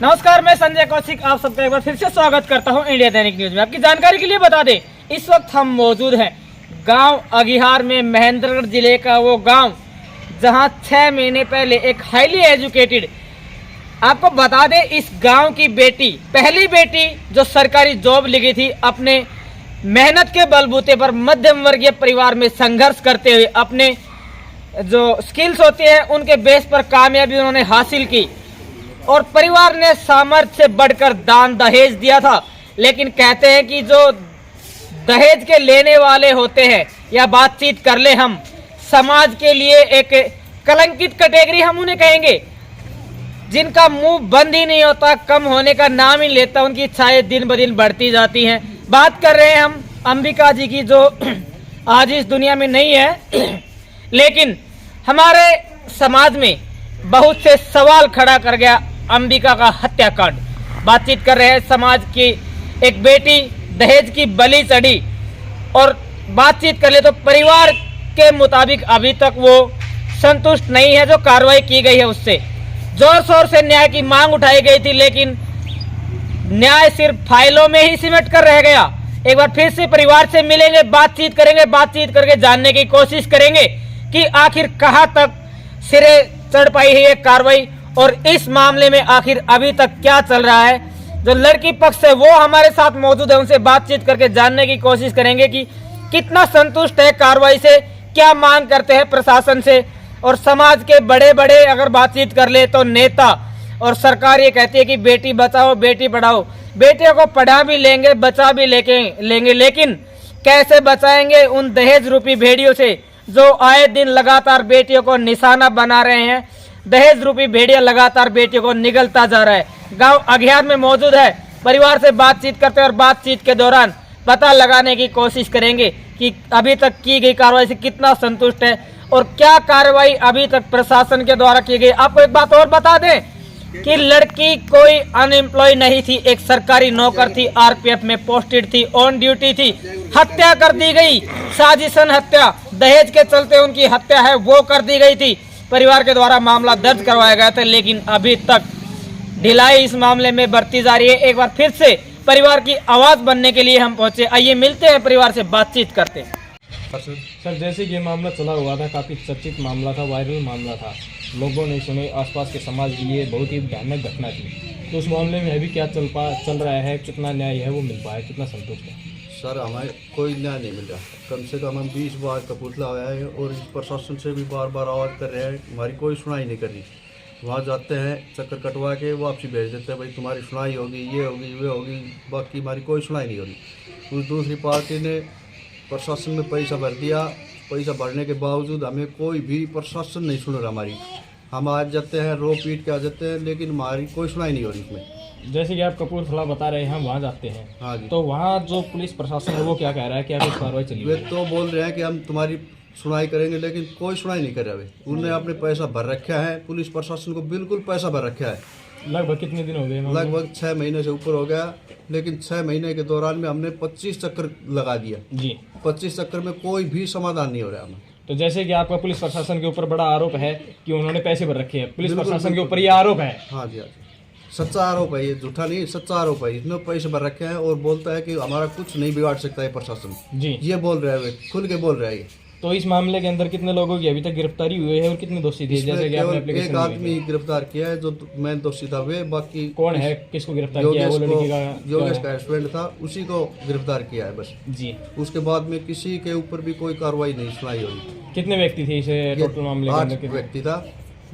नमस्कार, मैं संजय कौशिक आप सबका एक बार फिर से स्वागत करता हूं इंडिया दैनिक न्यूज में। आपकी जानकारी के लिए बता दें, इस वक्त हम मौजूद हैं गांव अगिहार में, महेंद्रगढ़ जिले का वो गांव जहां 6 महीने पहले एक हाईली एजुकेटेड, आपको बता दें इस गांव की बेटी, पहली बेटी जो सरकारी जॉब लगी थी, अपने मेहनत के बलबूते पर मध्यम वर्गीय परिवार में संघर्ष करते हुए अपने जो स्किल्स होती है उनके बेस पर कामयाबी उन्होंने हासिल की और परिवार ने सामर्थ्य से बढ़कर दान दहेज दिया था। लेकिन कहते हैं कि जो दहेज के लेने वाले होते हैं या बातचीत कर ले, हम समाज के लिए एक कलंकित कैटेगरी हम उन्हें कहेंगे, जिनका मुंह बंद ही नहीं होता, कम होने का नाम ही लेता, उनकी इच्छाएं दिन ब दिन बढ़ती जाती हैं। बात कर रहे हैं हम अंबिका जी की, जो आज इस दुनिया में नहीं है, लेकिन हमारे समाज में बहुत से सवाल खड़ा कर गया अंबिका का हत्याकांड। बातचीत कर रहे हैं समाज की एक बेटी दहेज की बलि चढ़ी, और बातचीत कर ले तो परिवार के मुताबिक अभी तक वो संतुष्ट नहीं है जो कार्रवाई की गई है उससे। जोर शोर से न्याय की मांग उठाई गई थी, लेकिन न्याय सिर्फ फाइलों में ही सिमट कर रह गया। एक बार फिर से परिवार से मिलेंगे, बातचीत करेंगे, बातचीत करके जानने की कोशिश करेंगे कि आखिर कहां तक सिरे चढ़ पाई है ये कार्रवाई और इस मामले में आखिर अभी तक क्या चल रहा है। जो लड़की पक्ष है वो हमारे साथ मौजूद है, उनसे बातचीत करके जानने की कोशिश करेंगे कि कितना संतुष्ट है कार्रवाई से, क्या मांग करते हैं प्रशासन से। और समाज के बड़े बड़े अगर बातचीत कर ले तो नेता और सरकार ये कहती है कि बेटी बचाओ बेटी पढ़ाओ। बेटियों को पढ़ा भी लेंगे, बचा भी लेंगे, लेकिन कैसे बचाएंगे उन दहेज रूपी भेड़ियों से जो आए दिन लगातार बेटियों को निशाना बना रहे हैं। दहेज रूपी भेड़िया लगातार बेटियों को निगलता जा रहा है। गांव अगिहार में मौजूद है, परिवार से बातचीत करते हैं और बातचीत के दौरान पता लगाने की कोशिश करेंगे कि अभी तक की गई कार्रवाई से कितना संतुष्ट है और क्या कार्रवाई अभी तक प्रशासन के द्वारा की गई। आपको एक बात और बता दें कि लड़की कोई अनएम्प्लॉय नहीं थी, एक सरकारी नौकर थी, आरपीएफ में पोस्टेड थी, ऑन ड्यूटी थी। हत्या कर दी गई, साजिशन हत्या, दहेज के चलते उनकी हत्या है वो कर दी गई थी। परिवार के द्वारा मामला दर्ज करवाया गया था, लेकिन अभी तक ढिलाई इस मामले में बरती जा रही है। एक बार फिर से परिवार की आवाज बनने के लिए हम पहुंचे, आइए मिलते हैं, परिवार से बातचीत करते हैं। सर, जैसे कि ये मामला चला हुआ था, काफ़ी चर्चित मामला था, वायरल मामला था, लोगों ने सुने, आसपास के समाज के लिए बहुत ही भयानक घटना थी। तो उस मामले में अभी क्या चल रहा है, कितना न्याय है वो मिल पाया, कितना संतुष्ट है? सर, हमें कोई न्याय नहीं मिल रहा। कम से कम हम 20 बार कपूरथला आया है और इस प्रशासन से भी बार बार आवाज़ कर रहे हैं, हमारी कोई सुनाई नहीं कर रही। वहाँ जाते हैं, चक्कर कटवा के वापसी भेज देते हैं, भाई तुम्हारी सुनाई होगी, ये होगी, वे होगी, बाकी हमारी कोई सुनाई नहीं हो रही। उस दूसरी पार्टी ने प्रशासन में पैसा भर दिया, पैसा भरने के बावजूद हमें कोई भी प्रशासन नहीं सुन रहा हमारी। हम आज जाते हैं, रो पीट के आ जाते हैं, लेकिन हमारी कोई सुनाई नहीं हो रही इसमें। जैसे कि आप कपूरथला बता रहे हैं, हम वहाँ जाते हैं। हाँ जी। तो वहाँ जो पुलिस प्रशासन है वो क्या कह रहा है, क्या कुछ कार्रवाई चली? वे तो बोल रहे हैं कि हम तुम्हारी सुनाई करेंगे, लेकिन कोई सुनाई नहीं कर रहे। उन्होंने अपने पैसा भर रखा है, पुलिस प्रशासन को बिल्कुल पैसा भर रखा है। लगभग कितने दिन हो गए? लगभग 6 महीने से ऊपर हो गया, लेकिन 6 महीने के दौरान में हमने 25 चक्कर लगा दिया जी। 25 चक्कर में कोई भी समाधान नहीं हो रहा हमें। तो जैसे कि आपका पुलिस प्रशासन के ऊपर बड़ा आरोप है कि उन्होंने पैसे भर रखे हैं, पुलिस प्रशासन के ऊपर ये आरोप है? हाँ जी, हाँ जी, सच्चा आरोप है, ये झूठा नहीं, सच्चा आरोप है। इसने पैसे भर रखे हैं और बोलता है कि हमारा कुछ नहीं बिगाड़ सकता है प्रशासन जी। ये बोल रहे हैं, खुल के बोल रहे हैं। तो इस मामले के अंदर कितने लोगों की अभी तक गिरफ्तारी हुई है और कितने दोषी थे? जैसे कि आपने एप्लीकेशन एक आदमी गिरफ्तार किया है जो मेन दोषी था, वे बाकी कौन है, किसको गिरफ्तार किया है? वो लड़की का योगेश का हस्बैंड था, उसी को गिरफ्तार किया है बस जी। उसके बाद में किसी के ऊपर भी कोई कार्रवाई नहीं सुनाई हो रही। कितने व्यक्ति थे इसे टोटल मामले के अंदर? 8 व्यक्ति था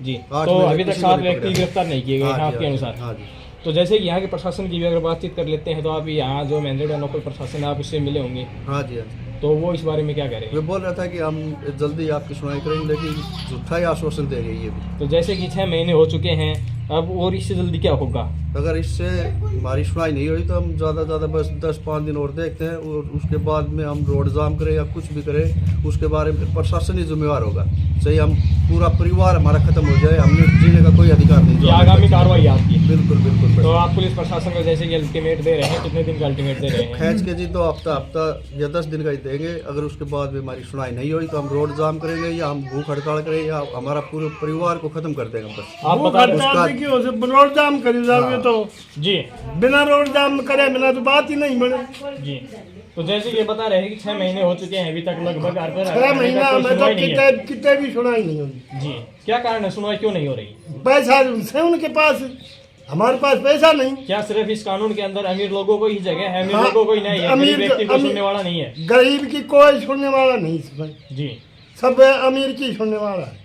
जी। तो अभी तक 7 व्यक्ति गिरफ्तार नहीं किए गए आपके अनुसार? हाँ जी। तो जैसे कि यहाँ के प्रशासन की भी अगर बातचीत कर लेते हैं, तो आप यहाँ जो महेंद्रगढ़ लोकल प्रशासन है आप उससे मिले होंगे? हाँ जी, हाँ जी। तो वो इस बारे में क्या कह रहे हैं? वे बोल रहा था कि हम जल्दी आपकी सुनाई करेंगे, लेकिन झूठा ही आश्वासन दे रही है ये भी। तो जैसे कि 6 महीने हो चुके हैं अब, और इससे जल्दी क्या होगा? अगर इससे हमारी सुनाई नहीं हुई तो हम ज़्यादा ज़्यादा बस 10-5 दिन और देखते हैं, और उसके बाद में हम रोड जाम करें या कुछ भी करें, उसके बारे में प्रशासन ही जिम्मेवार होगा। सही, हम पूरा परिवार हमारा खत्म हो जाए, हमने जीने का कोई अधिकार नहीं। आगामी कार्रवाई आपकी? बिल्कुल बिल्कुल। तो आप पुलिस प्रशासन को जैसे कि अल्टीमेट दे रहे हैं, कितने दिन का अल्टीमेट दे रहे हैं? खींच के जी तो हफ्ता या 10 दिन का ही देंगे। अगर उसके बाद भी हमारी सुनाई नहीं हुई तो हम रोड जाम करेंगे या हम भूख हड़ताल करें या हमारा पूरे परिवार को खत्म कर देंगे। बस आप बता तो जी बिना रोड जाम करे बिना तो बात ही नहीं बने। जी। तो जैसे ये बता रहे हैं कि 6 महीने हो चुके हैं अभी तक लगभग 6 महीना में तो कितने भी सुनाई नहीं होगी। जी, क्या कारण है, सुनवाई क्यों नहीं हो रही? पैसा है उनके पास, हमारे पास पैसा नहीं। क्या सिर्फ इस कानून के अंदर अमीर लोगों को ही जगह है? अमीर हाँ, लोगों को ही नहीं है, गरीब व्यक्ति को सुनने वाला नहीं है। गरीब की कोई सुनने वाला नहीं इसमें, जी। सब अमीर की सुनने वाला है।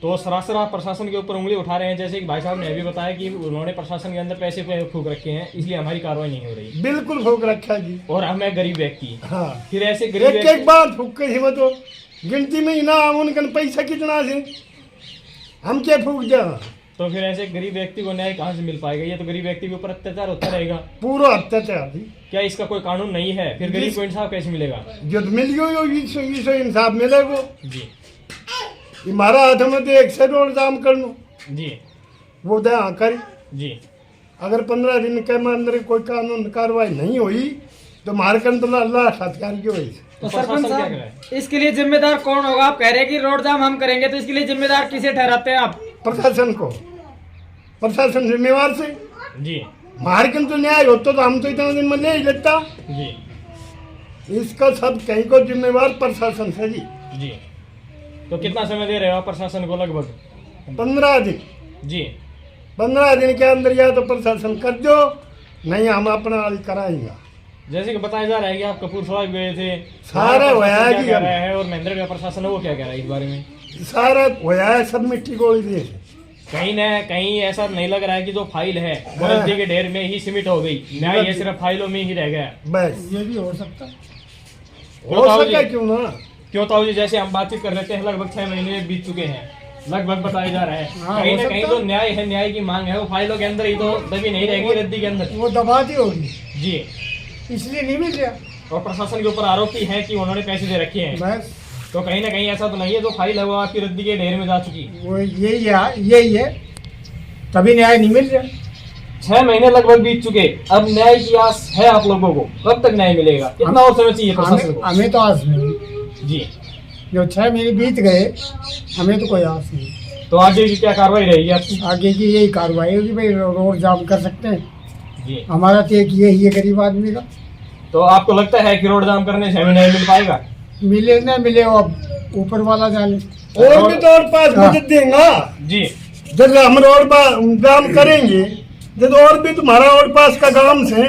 तो सरासर आप प्रशासन के ऊपर उंगली उठा रहे हैं, जैसे कि भाई साहब ने अभी बताया कि उन्होंने प्रशासन के अंदर पैसे फूक रखे हैं, इसलिए हमारी कार्रवाई नहीं हो रही। बिल्कुल फूक रखा जी। और हमें गरीब व्यक्ति, हाँ, फिर ऐसे गरीब एक बार फूक के वो तो गिनती में ही ना, उनका पैसा कितना से हम क्या फूक जा। तो फिर ऐसे गरीब व्यक्ति को न्याय कहाँ से मिल पाएगा? ये तो गरीब व्यक्ति के ऊपर अत्याचार होता रहेगा। पूरा अत्याचार जी। क्या इसका कोई कानून नहीं है? फिर गरीब को इंसाफ कैसे मिलेगा? जो मिल गई इंसाफ मिलेगा जी। हमारा हाथ में तो एक से रोड जाम कर लो जी। वो दे हाँ करी। जी। अगर 15 दिन के अंदर कोई कानून कार्रवाई नहीं हुई तो मार कर तो अल्लाह हथियार की हुई। तो सरपंच साहब, इसके लिए जिम्मेदार कौन होगा? आप कह रहे हैं कि रोड जाम हम करेंगे, तो इसके लिए जिम्मेदार किसे ठहराते हैं आप? प्रशासन को, प्रशासन जिम्मेवार से। जी। मार कर तो न्याय होता तो हम तो इतना दिन में ले ही लेता। जी। इसका सब कहीं को जिम्मेवार प्रशासन से जी। जी। तो कितना समय दे रहे हो आप प्रशासन को? लगभग 15 दिन। जी। 15 दिन के अंदर या तो प्रशासन कर दो, नहीं हम अपना हल कराएंगे। जैसे कि बताया जा रहा है कि आप कपूरथला भी गए थे, सारा होया क्या जी कह रहा है, और महेंद्र का प्रशासन है वो क्या कह रहा है इस बारे में? सारा होया है, सब मिट्टी गोली दे। कहीं न कहीं ऐसा नहीं लग रहा है कि जो फाइल है वो रद्दी के ढेर में ही सीमित हो गई, न्याय ये सिर्फ फाइलों में ही रह गया। बस ये भी हो सकता, क्यों हो ताऊ सकता जी? क्यों ना। क्यों ताऊ जी, जैसे हम बातचीत कर रहे थे लगभग 6 महीने बीत चुके हैं, लगभग बताया जा रहा है, हाँ, कहीं हो न कहीं सकता तो न्याय है, न्याय की मांग है, वो फाइलों के अंदर ही तो दबी नहीं रहेगी रद्दी के अंदर। वो दबाती होगी जी। इसलिए नहीं मिल रहा। और प्रशासन के ऊपर आरोप भी है कि उन्होंने पैसे दे रखे हैं, बस तो कहीं ना कहीं ऐसा तो नहीं है जो फाइल है वो आपकी रद्दी के ढेर में जा चुकी? वो यही है, तभी न्याय नहीं मिल रहा। 6 महीने लगभग बीत चुके, अब न्याय की आस है आप लोगों को? कब तक न्याय मिलेगा? कितना और समय चाहिए प्रशासन को? हमें तो आस नहीं जी। जो 6 महीने बीत गए, हमें तो कोई आस नहीं। तो आगे की क्या कार्रवाई रहेगी आपकी? आगे की यही कार्रवाई होगी भाई, रोड जाम कर सकते हैं। जी। हमारा तो एक यही है गरीब आदमी का। तो आपको लगता है कि रोड जाम करने से हमें न्याय मिल पाएगा? मिले ना मिले अब ऊपर वाला जाने। और भी तो और पास मदद देगा जी। जब हम रोड जाम करेंगे, जब और भी तुम्हारा और पास का गांव से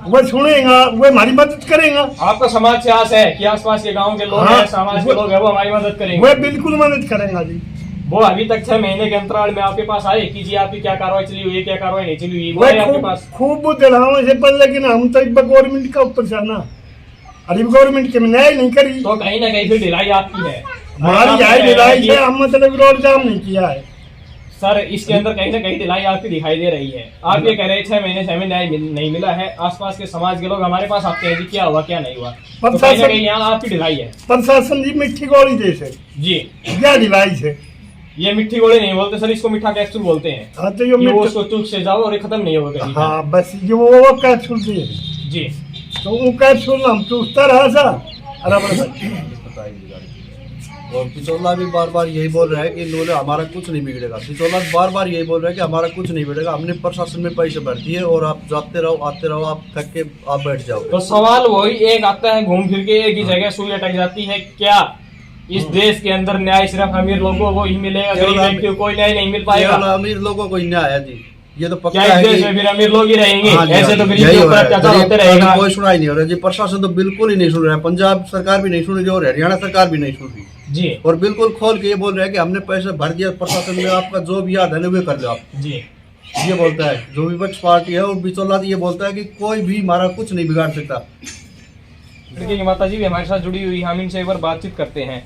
वो सुनेगा, वो हमारी मदद करेगा। आपका समाज से आस है कि आसपास के गांव के लोग हाँ, हैं, समाज के लोग हैं, वो हमारी मदद करेंगे? वो बिल्कुल मदद करेगा जी। वो अभी तक 6 महीने के अंतराल में आपके पास आए कि जी आपकी क्या कार्रवाई चली हुई है, क्या कार्रवाई नहीं चली हुई, वो आए आपके पास? खूब दिलाओ से पर, लेकिन हम तो गवर्नमेंट का ऊपर से आना, अरे गवर्नमेंट के न्याय नहीं करी तो कहीं ना कहीं फिर ढिलाई आपकी है। हमारी यही ढिलाई है, हम मतलब रोड जाम नहीं किया है सर। इसके अंदर कहीं ना कहीं ढिलाई आपकी दिखाई दे रही है। आप ये कह रहे हैं 6 महीने से हमें न्याय नहीं मिला है, आसपास के समाज के लोग हमारे पास आते हैं जी क्या हुआ क्या नहीं हुआ, तो कहीं ना कहीं यहाँ आपकी ढिलाई है। प्रशासन जी मिट्टी गोली जैसे जी। क्या ढिलाई से, ये मिट्टी गोले नहीं बोलते सर, इसको मीठा कैप्सूल बोलते हैं। हाँ तो कि वो उसको चूक से जाओ और ये खत्म नहीं होगा कहीं। हाँ बस ये वो कैप्सूल दिए, जी। तो वो कैप्सूल हम चूसता रहा सा। और पिछोला भी बार बार यही बोल रहा है कि इन्होंने हमारा कुछ नहीं बिगड़ेगा। पिछोला बार बार यही बोल रहा है कि हमारा कुछ नहीं बिगड़ेगा, हमने प्रशासन में पैसे भर दिए और आप जाते रहो आते रहो, आप थक के आप बैठ जाओ। तो सवाल वही एक आता है, घूम फिर के एक ही जगह सुई अटक जाती है। क्या इस देश के अंदर न्याय सिर्फ अमीर लोगों को ही मिलेगा, गरीब व्यक्ति को कोई न्याय नहीं मिल पाएगा? अमीर लोगों को ही न्याय है जी, ये तो पक्का क्या है इस देश कि में फिर अमीर लोग ही रहेंगे? हाँ जी, ऐसे तो गरीब यही के हो ऊपर रहा है। अत्याचार होते गरीब रहेगा। कोई सुनाई नहीं हो रहा जी, प्रशासन तो बिल्कुल ही नहीं सुन रहा है, पंजाब सरकार भी नहीं सुन रही और हरियाणा सरकार भी नहीं सुन रही जी। और बिल्कुल खोल के ये बोल रहे हैं कि हमने पैसे भर दिया प्रशासन में, आपका जो भी याद है वो कर लो आप। जी। ये बोलता है जो विपक्ष पार्टी है, और बिचौला ये बोलता है कि कोई भी हमारा कुछ नहीं बिगाड़ सकता। लड़के की माता जी भी हमारे साथ जुड़ी हुई, हम इनसे एक बार बातचीत करते हैं।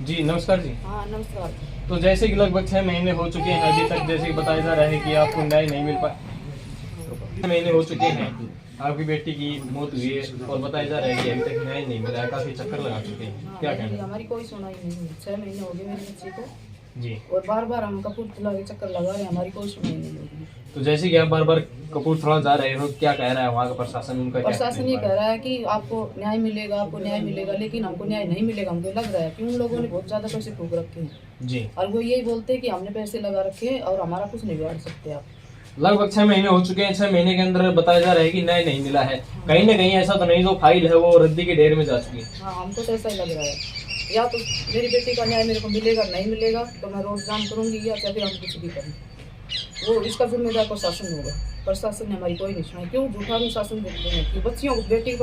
जी नमस्कार जी। हाँ नमस्कार। तो जैसे कि लगभग 6 महीने हो चुके हैं अभी तक, जैसे कि बताया जा रहा है कि आपको न्याय नहीं मिल पाया। 6 महीने हो चुके हैं, आपकी बेटी की मौत हुई है और बताया जा रहा है कि अभी तक न्याय नहीं मिला है, काफी चक्कर लगा चुके हैं, क्या कहना है? हमारी कोई सुनाई नहीं हुई, 6 महीने हो गए मेरे बच्चे को जी। और बार बार हम कपूरथला के चक्कर लगा रहे हैं, हमारी कोई सुनाई नहीं होगी। तो जैसे कि आप बार बार कपूरथला जा रहे हो, क्या कह रहा है वहाँ का प्रशासन? उनका क्या प्रशासन ये कह रहा है कि आपको न्याय मिलेगा, आपको न्याय मिलेगा, लेकिन हमको न्याय नहीं मिलेगा। हमको लग रहा है कि उन लोगों ने बहुत ज्यादा पैसे फूक रखे हैं जी। और वो यही बोलते हैं कि हमने पैसे लगा रखे हैं और हमारा कुछ नहीं बिगाड़ सकते आप। लगभग 6 महीने हो चुके हैं। 6 महीने के अंदर बताया जा रहा है कि न्याय नहीं मिला है। कहीं ना कहीं ऐसा तो नहीं जो फाइल है वो रद्दी के ढेर में जा चुकी है। हाँ, हमको तो ऐसा ही लग रहा है। या तो मेरी बेटी का न्याय मेरे को मिलेगा, नहीं मिलेगा तो मैं रोड जाम करूंगी या फिर हम कुछ भी करें। वो इसका जिम्मेदार प्रशासन होगा। प्रशासन ने हमारी कोई नहीं सुनाई। क्यों झूठा अनुशासन देते हैं कि बच्चियों को बेटी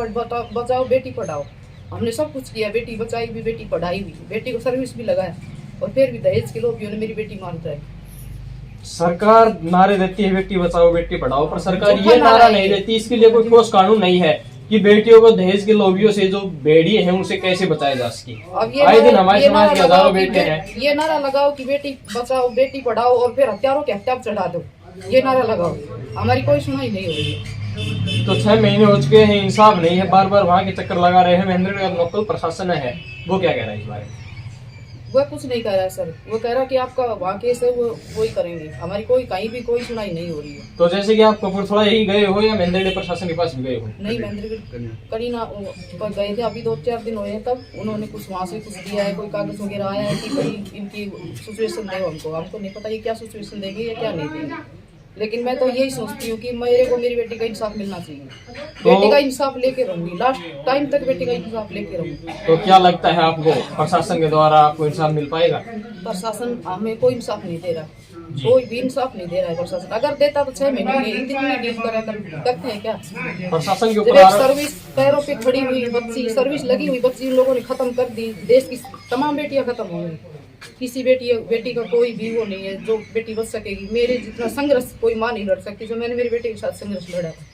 बचाओ बेटी पढ़ाओ। हमने सब कुछ किया, बेटी बचाई भी, बेटी पढ़ाई भी, बेटी को सर्विस भी लगाया, और फिर भी दहेज के लोभियों ने मेरी बेटी मार दी। सरकार नारे देती है बेटी बचाओ बेटी पढ़ाओ, पर सरकार ये नारा नहीं देती। इसके लिए कोई ठोस कानून नहीं है कि बेटियों को दहेज के लोभियों से जो भेड़िए हैं उनसे कैसे बचाया जा सके। आए दिन हमारे समाज के हजारों बेटे हैं। ये नारा लगाओ कि बेटी बचाओ बेटी पढ़ाओ और फिर हत्यारों के हत्या चढ़ा दो, ये नारा लगाओ। हमारी कोई सुनाई नहीं हो रही है। तो 6 महीने हो चुके हैं, इंसाफ नहीं है, बार बार वहाँ के चक्कर लगा रहे हैं। महेंद्रगढ़ लोकल प्रशासन है, वो क्या कह रहा है इस बारे में? वो कुछ नहीं कह रहा है सर। वो कह रहा है कि आपका वहाँ केस है, वो ही करेंगे। हमारी कोई कहीं भी कोई सुनाई नहीं हो रही है। तो जैसे कि आप कपूरथला ही गए हो या महेंद्रगढ़ प्रशासन के पास भी गए हो? नहीं, महेंद्रगढ़ करीना पर गए थे, अभी 2-4 दिन हुए हैं। तब उन्होंने कुछ वहाँ से कुछ दिया है, कोई कागज वगैरह आया है कि भाई इनकी सिचुएशन दे। हमको नहीं पता ये क्या सिचुएशन देंगे या क्या नहीं देंगे। लेकिन मैं तो यही सोचती हूँ कि मेरे को मेरी बेटी का इंसाफ मिलना चाहिए। बेटी का इंसाफ लेके रहूंगी, लास्ट टाइम तक बेटी का इंसाफ लेके रहूंगी। तो क्या लगता है आपको प्रशासन के द्वारा आपको इंसाफ मिल पाएगा? प्रशासन हमें कोई इंसाफ नहीं दे रहा, कोई भी इंसाफ नहीं दे रहा है प्रशासन। अगर देता तो 6 महीने में इतनी डील करते हैं क्या? प्रशासन के ऊपर सर्विस पैरों पे खड़ी हुई बच्ची, सर्विस लगी हुई बच्ची इन लोगों ने खत्म कर दी। देश की तमाम बेटियां खत्म हो गई। किसी बेटी का कोई भी वो नहीं है जो बेटी बच सकेगी। मेरे जितना संघर्ष कोई माँ नहीं लड़ सकती जो मैंने मेरी बेटी के साथ संघर्ष लड़ा है।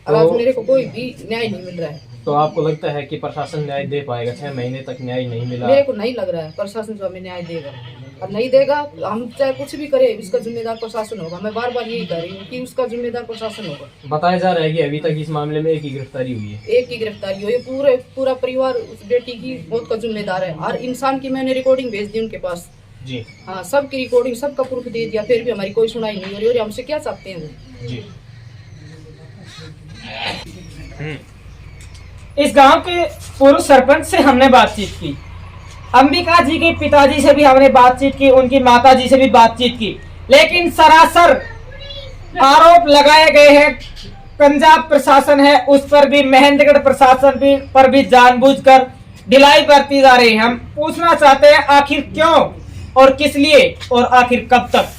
और आज मेरे को कोई भी न्याय नहीं मिल रहा है। तो आपको लगता है कि प्रशासन न्याय दे पाएगा? 6 महीने तक न्याय नहीं मिला। मेरे को नहीं लग रहा है प्रशासन जो हमें न्याय देगा, और नहीं देगा हम चाहे कुछ भी करें, इसका जिम्मेदार प्रशासन होगा। मैं बार बार यही कह रही हूँ कि उसका जिम्मेदार प्रशासन होगा। बताया जा रहा है कि अभी तक इस मामले में एक ही गिरफ्तारी हुई है। एक ही गिरफ्तारी हुई है। पूरा परिवार उस बेटी की मौत का जिम्मेदार है। हर इंसान की मैंने रिकॉर्डिंग भेज दी उनके पास जी। हाँ, सबकी रिकॉर्डिंग, सबका प्रूफ दे दिया, फिर भी हमारी कोई सुनाई नहीं हो रही। और हमसे क्या चाहते हैं वो? जी। इस गांव के पूर्व सरपंच से हमने बातचीत की, अंबिका जी के पिताजी से भी हमने बातचीत की, उनकी माता जी से भी बातचीत की, लेकिन सरासर आरोप लगाए गए हैं पंजाब प्रशासन है उस पर भी, महेंद्रगढ़ प्रशासन भी पर भी जानबूझकर ढिलाई बरती जा रही है। हम पूछना चाहते हैं आखिर क्यों और किस लिए और आखिर कब तक,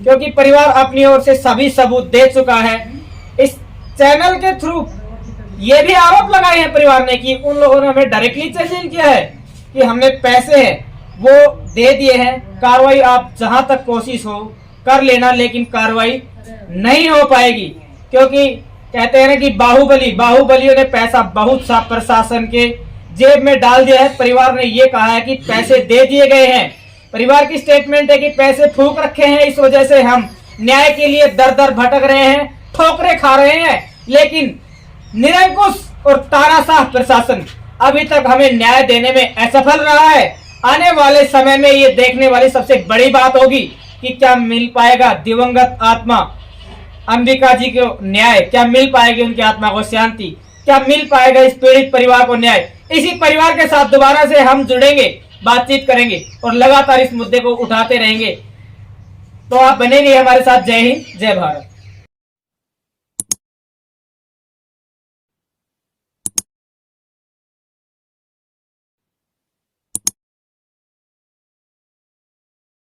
क्योंकि परिवार अपनी ओर से सभी सबूत दे चुका है। इस चैनल के थ्रू ये भी आरोप लगाए हैं परिवार ने कि उन लोगों ने हमें डायरेक्टली चैलेंज किया है कि हमने पैसे हैं वो दे दिए हैं, कार्रवाई आप जहां तक कोशिश हो कर लेना, लेकिन कार्रवाई नहीं हो पाएगी। क्योंकि कहते हैं ना कि बाहुबलियों ने पैसा बहुत सा प्रशासन के जेब में डाल दिया है। परिवार ने ये कहा है कि पैसे दे दिए गए हैं। परिवार की स्टेटमेंट है कि पैसे फूंक रखे हैं, इस वजह से हम न्याय के लिए दर दर भटक रहे हैं, ठोकरे खा रहे हैं। लेकिन निरंकुश और तानाशाह प्रशासन अभी तक हमें न्याय देने में असफल रहा है। आने वाले समय में ये देखने वाली सबसे बड़ी बात होगी कि क्या मिल पाएगा दिवंगत आत्मा अंबिका जी को न्याय, क्या मिल पाएगी उनकी आत्मा को शांति, क्या मिल पाएगा इस पीड़ित परिवार को न्याय। इसी परिवार के साथ दोबारा से हम जुड़ेंगे, बातचीत करेंगे और लगातार इस मुद्दे को उठाते रहेंगे। तो आप बने रहिए हमारे साथ। जय हिंद, जय भारत।